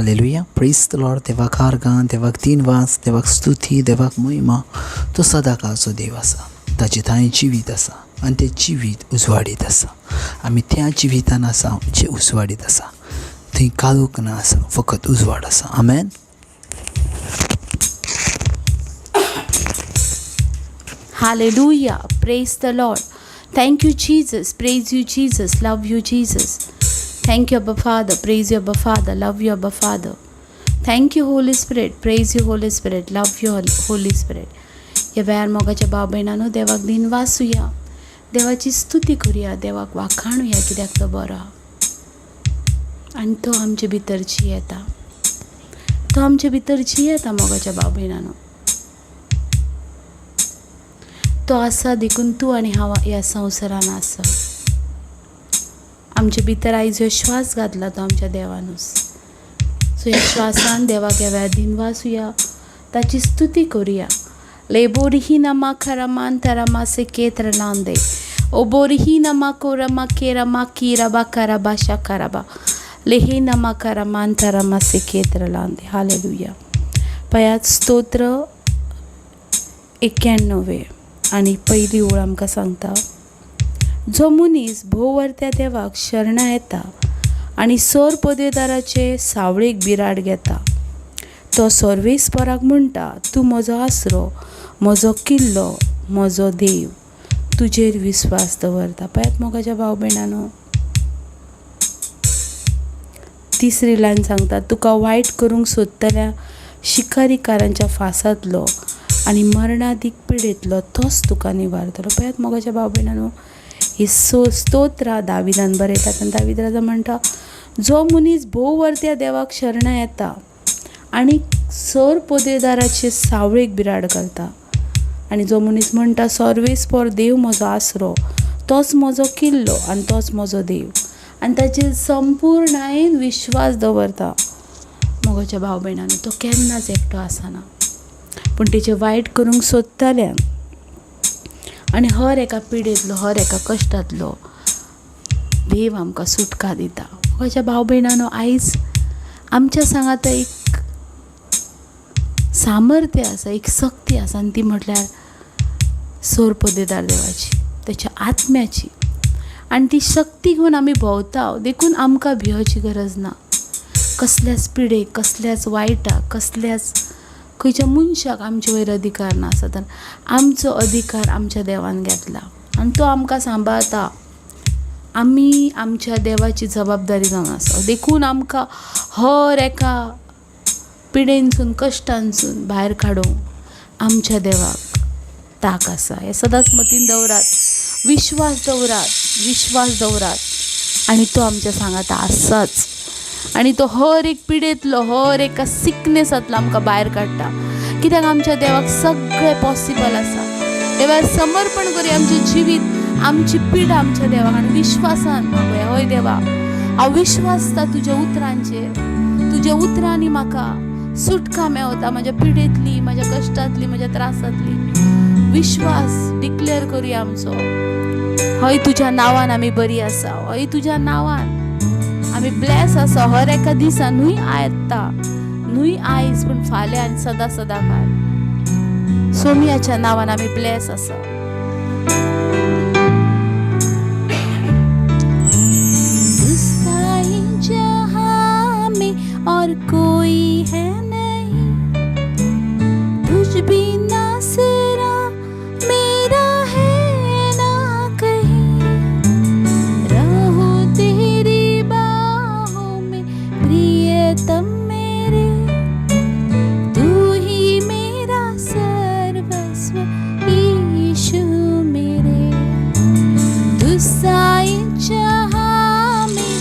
Hallelujah. Praise the Lord. देवाक आर्गां, देवाक दिनवास, देवाक स्तुती, देवाक महिमा. तो सदांकाळचो देव आसा. ताचे थंय जिवीत आसा आनी तें जिवीत उजवाडीत आसा. आमी त्या जिवितान आसा जे उजवाडीत आसा. थंय काळोख ना आसा, फकत उजवाड आसा. आमेन. Hallelujah. Praise the Lord. Thank you, Jesus. Praise you, Jesus. Love you, Jesus. Thank you, Abba Father. Praise you, Abba Father. Love you, Abba Father. Thank you, Holy Spirit. Praise you, Holy Spirit. Love you, Holy Spirit. या वेळार मोगाच्या भाव भयणांनो, देवाक दिन वाचुया, देवाची स्तुती करुया, देवाक वाखाणुया, कित्याक तो बरो आनी तो आमचे भितरची येता. तो आमचे भितरची येता मोगाच्या भाव भयणांनो. तो आसा देखून तूं आनी हांव ह्या संवसारान आसा. आमचे भितर आयज ह्यो श्वास घातला तो आमच्या देवानूच. सो ह्या श्वासान देवाक ह्या वेळार दिन वाचुया, ताची स्तुती करुया. लेबोरिही नमा खरमान तरमा से केत्र लांदे ओबोरिही नमा कोरमा केरमा कीरबा करबा शकरबा लेही नमा करमान तरमा से केत्र लांदे. हालेलुया. पयात स्तोत्र 91 आणि पहिली ओळ आमकां सांगता, जो मनीस भोवरत्या देवाक शरणा येता आनी सर पदवेदाराचे सावळेक बिराड घेता, तो सर्वेस्पराक म्हणटा, तूं म्हजो आसरो, म्हजो किल्लो, म्हजो देव, तुजेर विस्वास दवरता. पळयात मोगाच्या भाव भयणांनो, तिसरी लायन सांगता, तुका वायट करूंक सोदतल्या शिकारीकारांच्या फासांतलो आनी मरणादीक पिडेंतलो तोच तुका निवारतलो. पळयात मोगाच्या भाव भयणांनो, ही स्तोत्रां दाविदान बरयतात आनी दावीद राजा म्हणटा, जो मनीस भोवरत्या देवाक शरणा येता आनी सर पदवेदाराचे सावळेक बिराड घालता, आनी जो मनीस म्हणटा, सर्वेस्पर देव म्हजो आसरो, तोच म्हजो किल्लो आनी तोच म्हजो देव, आनी ताचेर संपूर्णायेन विश्वास दवरता. मोगाच्या भाव भयणांनो, तो केन्नाच एकटो आसना, पूण तेचे वायट करूंक सोदतल्यांक आनी हर एका पिडेंतलो, हर एका कश्टांतलो देव आमकां सुटका दिता. मोगाच्या भाव भयणांनो, आयज आमच्या सांगात एक सामर्थ्य आसा, एक शक्ती आसा, आनी ती म्हटल्यार सर पदवेदार देवाची, तेच्या आत्म्याची. आनी ती शक्ती घेवन आमी भोंवता, देखून आमकां भिवची गरज ना. कसल्याच पिडेक, कसल्याच वायटाक, कसल्याच खंयच्या मनशाक आमचे वयर अधिकार ना आसा. तर आमचो अधिकार आमच्या देवान घेतला आनी तो आमकां सांबाळता. आमी आमच्या देवाची जबाबदारी जावन आसा. देखून आमकां हर एका पिडेनसून, कश्टांसून भायर काडूंक आमच्या देवाक ताक आसा. हे सदांच मतीन दवरात, विश्वास दवरात, विश्वास दवरात, आनी तो आमच्या सांगाता आसाच. आनी तो हर एक पिडेंतलो, हर एका सिकनेसांतलो आमकां भायर काडटा, कित्याक आमच्या देवाक सगळें पॉसिबल आसा. देवाक समर्पण करी आमचें जिवीत, आमची पिडा आमच्या देवाक, आनी विश्वासान मागुया, हय देवा, हांव विश्वासता तुज्या उतरांचेर, तुज्या उतरांनी म्हाका सुटका मेवता, म्हाज्या पिडेंतली, म्हाज्या कश्टांतली, म्हाज्या त्रासांतली. विश्वास डिक्लेअर करुया आमचो. हय तुज्या नांवान आमी बरी आसा, हय तुज्या नांवान आमी ब्लेस आसा. हर एका दिसा न्हूय आयत्ता, न्हूय आयज, पूण फाल्यां आनी सदां सदांकाळ सोमियाच्या नांवान आमी ब्लेस आसा. और कोई है नहीं तुझ बिना सिरा मेरा है ना कहीं, रहूं तेरी बाहों में प्रियतम मेरे, तू ही मेरा सर्वस्व यीशु मेरे. तुझसा जहां में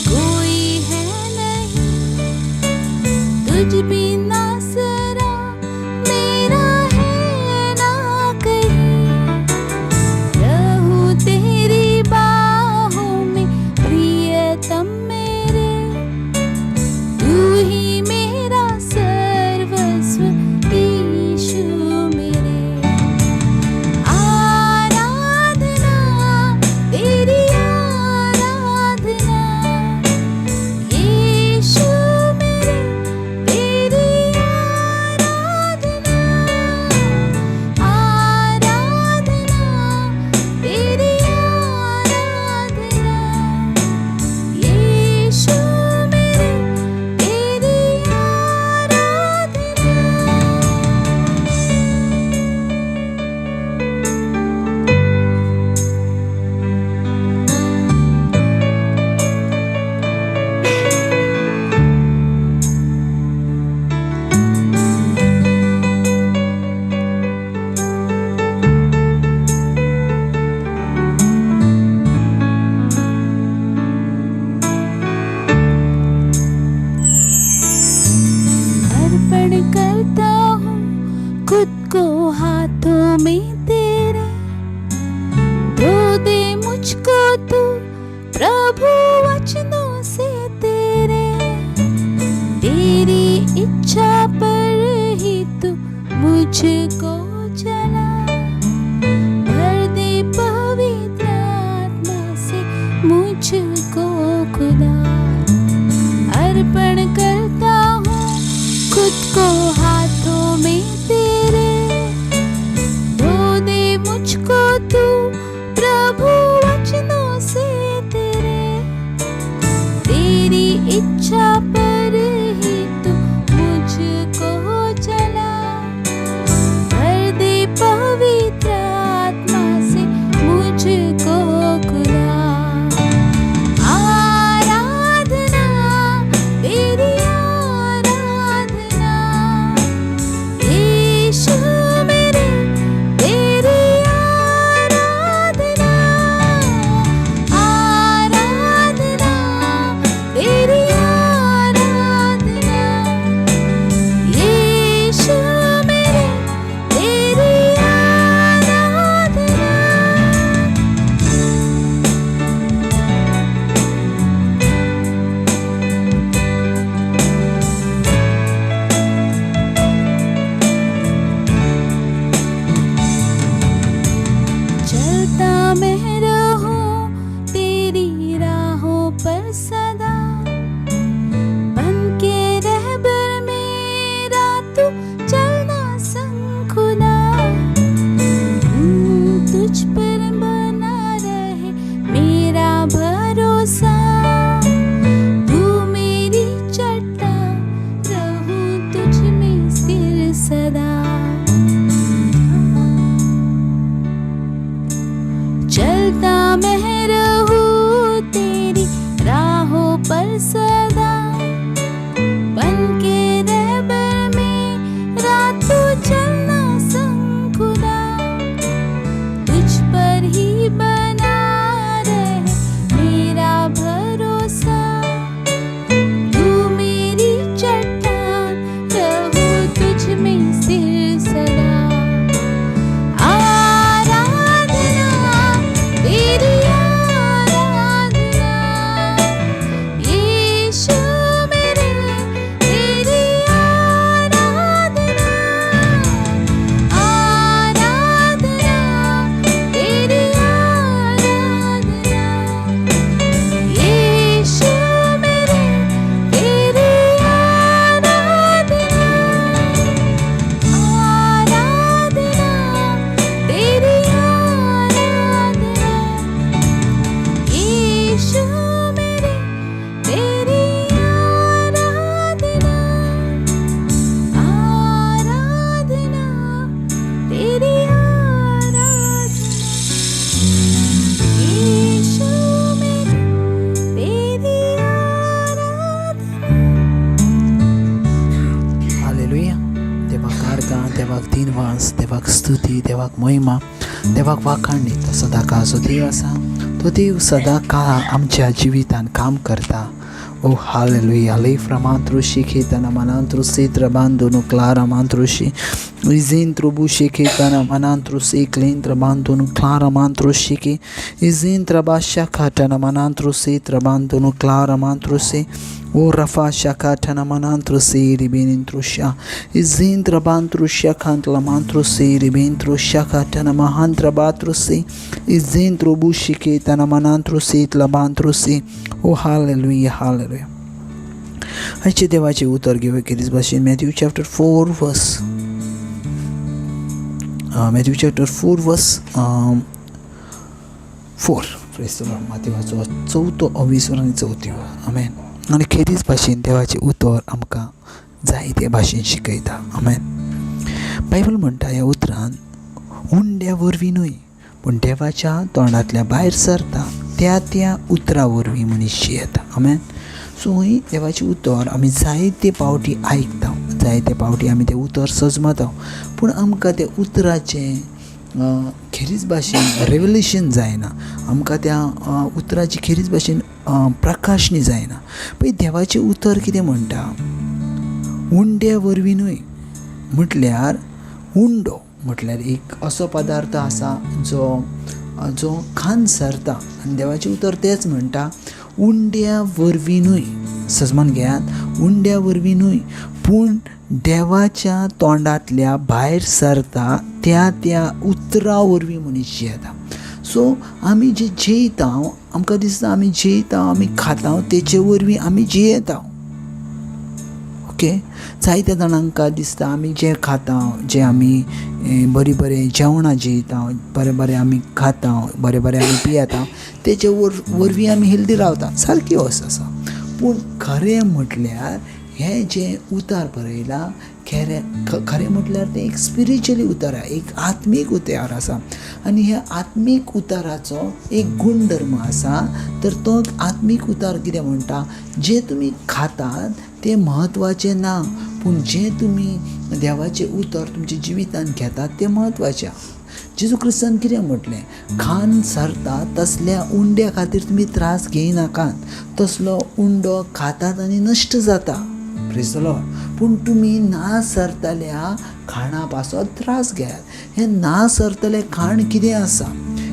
कोई है नहीं, तुझ बिना सरा मेरा है ना कहीं, रहूं तेरी बाहों में प्रियतम मेरे, तू ही मेरा सर्वस्व यीशु मेरे. आराधना तेरी आराधना यीशु मेरे, अर्पण करता हूँ खुद को हाथों में तेरे, धो दे मुझको तू प्रभु वचनों से तेरे, तेरी इच्छा पर ही तू मुझको चला, भर दे पवित्र आत्मा से मुझको खुदा। अर्पण करता हूँ खुद को हाथों में तेरे, धो दे मुझको तू प्रभु वचनों से तेरे, तेरी इच्छा पर ही तू मुझको चला, भर दे पवित्र आत्मा से मुझको खुदा। चलता मैं रहूं तेरी राहों पर सदा, बन के रहबर मेरा तू चलना संग खुदा, तुझ पर ही बना रहे मेरा भरोसा, तू मेरी चट्टान रहूं तुझ में स्थिर सदा। देवाक दिनवास, देवाक स्तुती, देवाक महिमा, देवाक वाखाणणी. तो सदा काळचो देव आसा. तो देव सदा काळ आमच्या जिवितान काम करता. ओ hallelujah. Leifra mantrushi kitana manantrusi trabando nuclara mantrushi izintro bushiki kana manantrusi clintra bando nuclara mantrushiki izintra basha katana manantrusi trabando nuclara mantrusi o rafa shakatana manantrusi ribinintrusha izintra bantrusha kantla mantrusi ribintrusha katana mahantra batrusi izintro bushiki tana manantrusi tlabantrusi. ओ hallelujah hallelujah. आजचे देवाचे उतर घेऊया किरीस भाशेन Matthew chapter 4 वर्स 4 माथेवाचो 4 20 आनी 34. आमेन. आनी खेरीज भाशेन देवाचे उतर आमकां जायते भाशेन शिकयता. आमेन. बायबल म्हणटा ह्या उतरान हुंड्या वरवीं न्हय पूण देवाच्या तोंडांतल्या भायर सरता त्या उतरा वरवीं मनीस येता. आमेन. सो ही देवाची उतर आमी जायते पावटी आयकता, जायते पावटी आमी तें उतर सजमता, पूण आमकां त्या उतराचें खेरीज भाशेन रेवलेशन जायना, आमकां त्या उतराची खेरीज भाशेन प्रकाशणी जायना. पळय देवाचें उतर कितें म्हणटा. उंड्या वरवींनूय म्हटल्यार उंडो म्हटल्यार एक असो पदार्थ आसा जो खान सरता आनी देवाचें उतर तेंच म्हणटा उंड्या वरवींनूय. समजून घेयात, उंड्या वरवींनूय पूण देवाच्या तोंडांतल्या भायर सरता त्या उतरा वरवीं मनीस जियेता. सो आमी जे जेयता, आमकां दिसता आमी जेयता, आमी खाता, तेचे वरवीं आमी जियेता. ओके, जायत्या जाणांक दिसता आमी जें खाता, जें आमी बरें जेवणां जेयता, बरें आमी खाता, बरें आमी पियेता, तेचे वरवीं आमी हेल्दी रावता. सारकी वस्त आसा. पूण खरें म्हटल्यार हें जें उतार बरयलां खरें म्हटल्यार तें एक स्पिरिच्युअली उतार आसा, एक आत्मीक उतार आसा. आनी ह्या आत्मीक उताराचो एक गुणधर्म आसा. तर तो आत्मीक उतार कितें म्हणटा, जें तुमी खातात तें म्हत्वाचें ना, पूण जें तुमी देवाचें उतर तुमच्या जिवितांत घेतात तें म्हत्वाचें. जेजू क्रिस्तान कितें म्हटलें, खान सरता तसल्या उंड्या खातीर तुमी त्रास घेयनाकात. तसलो उंडो खातात आनी नश्ट जाता. Praise the Lord. पूण तुमी ना सरतल्या खाणा पासत त्रास घेयात. हें ना सरतलें खाण कितें आसा?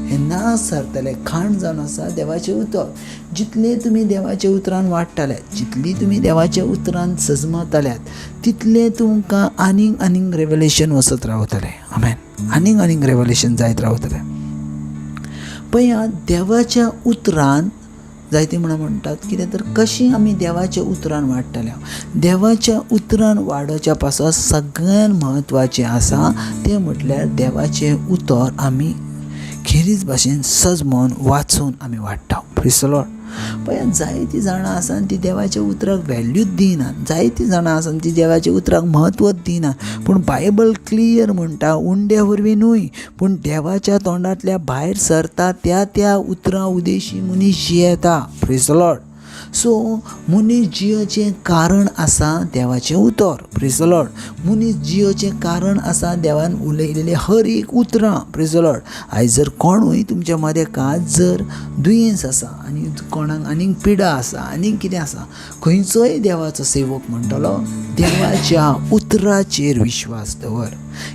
हें ना सरतलें खाण जावन आसा देवाचें उतर. जितलें तुमी देवाच्या उतरान वाडटाल्यात, जितली तुमी देवाच्या उतरान सजमताल्यात, तितलें तुमकां आनीक रेवलेशन वचत रावतलें. आमेन. आनीक रेवलेशन जायत रावतलें. पळयात, देवाच्या उतरान जायतीं म्हणटात कितें तर कशीं आमी देवाच्या उतरान वाडटल्या. देवाच्या उतरान वाडोवच्या पासत सगळ्यान म्हत्वाचें आसा तें म्हटल्यार देवाचें उतर आमी खेरीज भाशेन सजमोन वाचून आमी वाडटा. Praise the Lord. पळयात, जायतीं जाणां आसा ती देवाच्या उतराक व्हॅल्यूच दिनात. जायतीं जाणां आसा ती देवाच्या उतराक म्हत्वच दिनात. पूण बायबल क्लियर म्हणटा उंड्या वरवीं न्हय, पूण देवाच्या तोंडांतल्या भायर सरता त्या उतरां उदेशी मनीस जियेता. Praise the Lord. सो मनीस जियोचें कारण आसा देवाचें उतर. Praise the Lord. मनीस जियोचें कारण आसा देवान उलयलेलें हर एक उतरां. Praise the Lord. आयज जर कोणूय तुमच्या मदेकात जर दुयेंस आसा आनी कोणाक आनीक पिडा आसा, आनीक कितें आसा, खंयचोय देवाचो सेवक म्हणटलो देवाच्या उतराचेर विश्वास दवर.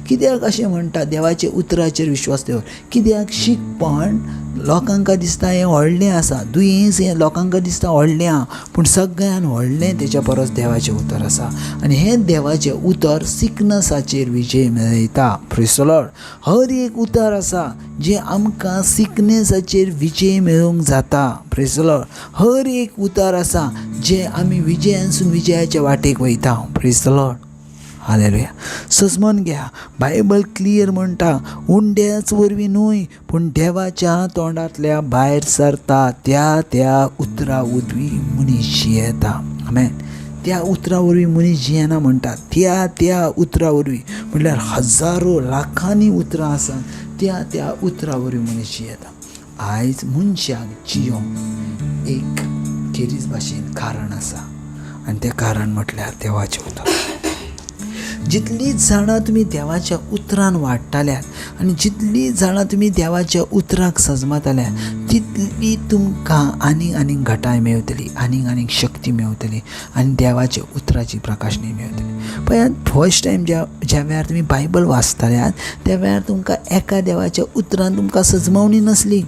कित्याक अशें म्हणटा देवाच्या उतराचेर विश्वास दवर? कित्याक शिकपण लोकांक दिसता हें व्हडलें आसा, दुयेंस हें लोकांक दिसता व्हडलें आहा, पूण सगळ्यान व्हडलें तेच्या परस देवाचें उतर आसा. आनी हें देवाचें उतर सिकनसाचेर विजय मेळयता. Praise the lord. हर एक उतर आसा जें आमकां सिकनेसाचेर विजय मेळोवंक जाता. Praise the lord. हर एक उतर आसा जें आमी विजयानसून विजयाच्या वाटेक वयता. Praise the Lord. हालेलुया. सजमोन घ्या, बायबल क्लियर म्हणटा उंड्याच वरवीं न्हय, पूण देवाच्या तोंडांतल्या भायर सरता त्या उतरा वरवीं मनीस जियेता. आमेन. त्या उतरा वरवीं मनीस जियेना म्हणटा. त्या उतरा वरवीं म्हटल्यार हजारो लाखांनी उतरां आसात, त्या उतरा वरवीं मनीस जियेता. आयज मनशाक जियोंक एक खेरीज भाशेन कारण आसा, आनी तें कारण म्हटल्यार देवाचें उतर. जितलीं जाणां तुमी देवाच्या उतरान वाडटाल्यात आनी जितलीं जाणां तुमी देवाच्या उतराक सजमताल्यात, तितली तुमकां आनीक घटाय मेळटली, आनीक शक्ती मेळटली आनी देवाच्या उतराची प्रकाशणी मेळटली. पळयात, फर्स्ट टायम ज्या वेळार तुमी बायबल वाचताल्यात त्या वेळार तुमकां एका देवाच्या उतरान तुमकां सजमवणी नसली,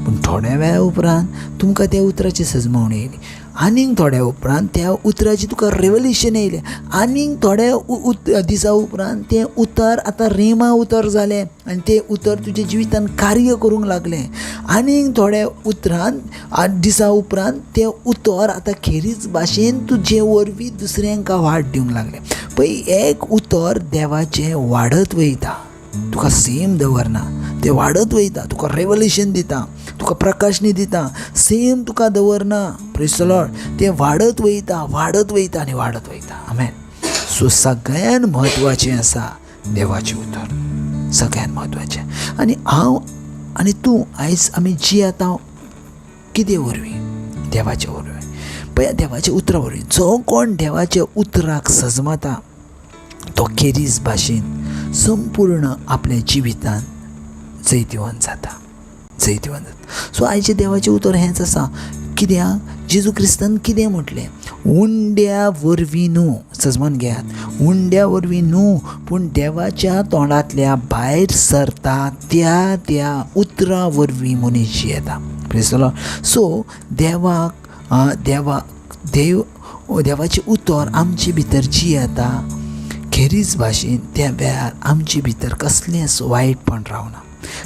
पूण थोड्या वेळा उपरांत तुमकां त्या उतराची सजमवणी येयली. आनीक थोड्या उपरांत त्या उतराची तुका रेवल्यूशन येयलें. आनीक थोड्या दिसा उपरांत तें उतर आतां रेमा उतर जालें आनी तें उतर तुज्या जिवितांत कार्य करूंक लागलें. आनीक थोड्या दिसा उपरांत तें उतर आतां खेरीज भाशेन तुजे वरवीं दुसऱ्यांक वाट दिवंक लागलें. पळय, एक उतर देवाचें वाडत वयता, तुका सेम दवरना, तें वाडत वयता, तुका रेवल्यूशन दिता, तुका प्रकाशणी दिता, सेम तुका दवरना. Praise the lord. तें वाडत वयता आनी वाडत वयता. आमेन. सो सगळ्यान म्हत्वाचें आसा देवाचें उतर, सगळ्यान म्हत्वाचें. आनी हांव आनी तूं आयज आमी जियेता कितें वरवीं? देवाच्या वरवीं. पळय, देवाच्या उतरा वरवीं. जो कोण देवाच्या उतराक सजमता तो खेरीज भाशेन संपूर्ण आपल्या जिवितांत जैतिवंत जाता. सो आयचे देवाचें उतर हेंच आसा. कित्याक जेजू क्रिस्तान कितें म्हटलें? उंड्या वरवीं न्हू, सजमन घेयात, उंड्या वरवीं न्हू, पूण देवाच्या तोंडांतल्या भायर सरता त्या उतरां वरवीं मनीस जियेता. Praise the Lord. सो देवाचें उतर आमचे भितर जियेता. खेरीज भाशेन त्या वेळार आमचे भितर कसलेंच वायटपण रावना,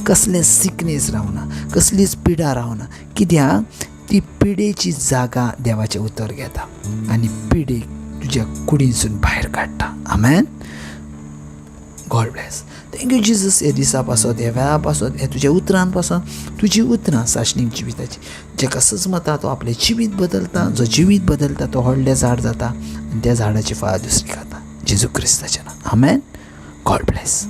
कसलेंच सिकनेस रावना, कसलीच पिडा रावना. कित्याक ती पिडेची जागा देवाचें उतर घेता आनी पिडेक तुज्या कुडींसून भायर काडटा. Amen. God bless. Thank you Jesus. हे दिसा पासत, ह्या वेळा पासत, हे तुज्या उतरान पासत, तुजी उतरां साश्णीक जिविताची, जेका सजमता तो आपलें जिवीत बदलता. जो जिवीत बदलता तो व्हडलें झाड जाता आनी त्या झाडाची फळां दुसरी खाता. जेजू क्रिस्ताचें नांव. आमेन. God bless.